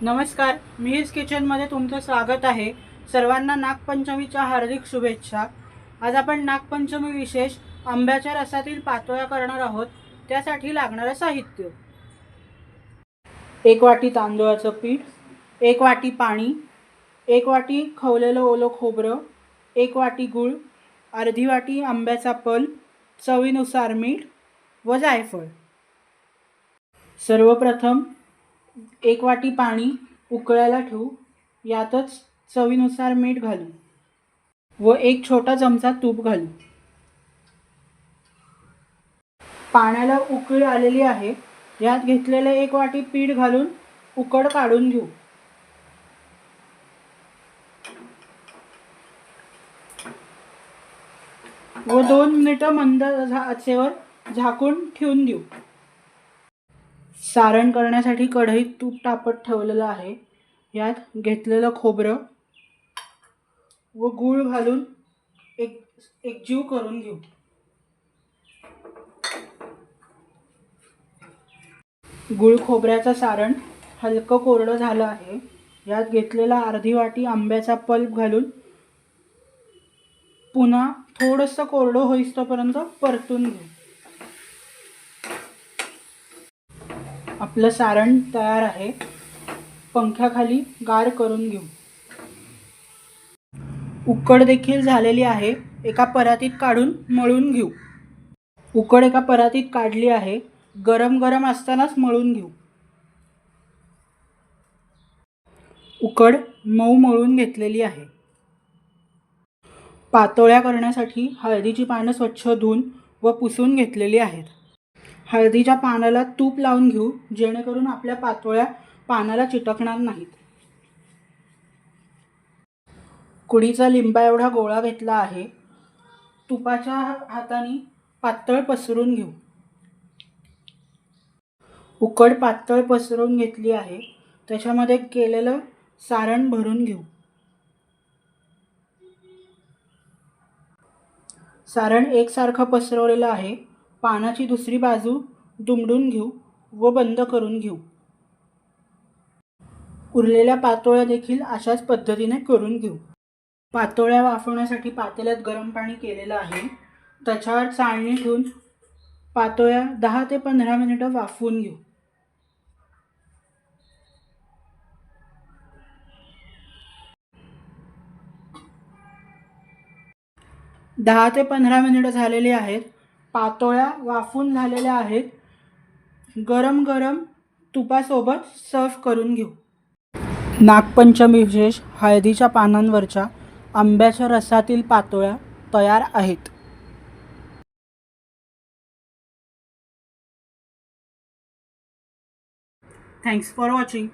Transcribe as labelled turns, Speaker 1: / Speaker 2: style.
Speaker 1: नमस्कार, मिहीज किचनमध्ये तुमचं स्वागत आहे। सर्वांना नागपंचमीच्या हार्दिक शुभेच्छा। आज आपण नागपंचमी विशेष आंब्याच्या रसातील पातोळ्या करणार आहोत। त्यासाठी लागणारे साहित्य: 1 वाटी तांदूळाचं पीठ, 1 वाटी पाणी, 1 वाटी खवलेलं ओलं खोबरं, 1 वाटी गूळ, अर्धी वाटी आंब्याचा पल्प, चवीनुसार मीठ व जायफळ। सर्वप्रथम 1 वाटी पाणी उकळायला ठेवू। यातच चवीनुसार मीठ घालू व 1 छोटा चमचा तूप घालू। पाण्याला उकळी आलेली आहे। यात घेतलेले 1 वाटी पीठ घालून उकड काढून घेऊ व 2 मिनिटं मंद आचेवर झाकून ठेवून देऊ। सारण करण्यासाठी कढईत तूप तापत ठेवलेलं आहे। यात घेतलेलं खोबरं व गूळ घालून एकजीव करून घेऊ। गूळ खोबऱ्याचं सारण हलकं कोरडं झालं आहे। यात घेतलेला अर्धी वाटी आंब्याचा पल्प घालून पुन्हा थोडंसं कोरडं होईस्तोपर्यंत परतून घेऊ। आपलं सारण तयार आहे। पंख्याखाली गार करून घेऊ। उकड देखील झालेली आहे। एका परातीत काढून मळून घेऊ। उकड एका परातीत काढली आहे। गरम गरम असतानाच मळून घेऊ। उकड मऊ मळून घेतलेली आहे। पातोळ्या करण्यासाठी हळदीची पानं स्वच्छ धुवून व पुसून घेतलेली आहेत। हळदीच्या पानाला तूप लावून घेऊ, जेणेकरून आपल्या पातोळ्या पानाला चिटकणार नाहीत। कुडीचा लिंबा एवढा गोळा घेतला आहे। तुपाच्या हाताने पातळ पसरून घेऊ। उकड पातळ पसरून घेतली आहे। त्याच्यामध्ये केलेलं सारण भरून घेऊ। सारण एकसारखं पसरवलेलं आहे। पानाची दुसरी बाजू दुमडून घेऊ व बंद करून घेऊ। उरलेल्या पातोळ्या देखील अशाच पद्धतीने करून घेऊ। पातोळ्या वाफवण्यासाठी पातेल्यात गरम पाणी केलेलं आहे। त्याच्यावर चाळणी ठेवून पातोळ्या 10 ते 15 मिनिटं वाफवून घेऊ। 10 ते 15 मिनिटं झालेली आहेत। पातोळ्या वाफून झालेल्या आहेत। गरम गरम तुपासोबत सर्व करून घेऊ। नागपंचमी विशेष हळदीच्या पानांवरच्या आंब्याच्या रसातील पातोळ्या तयार आहेत। Thanks for watching.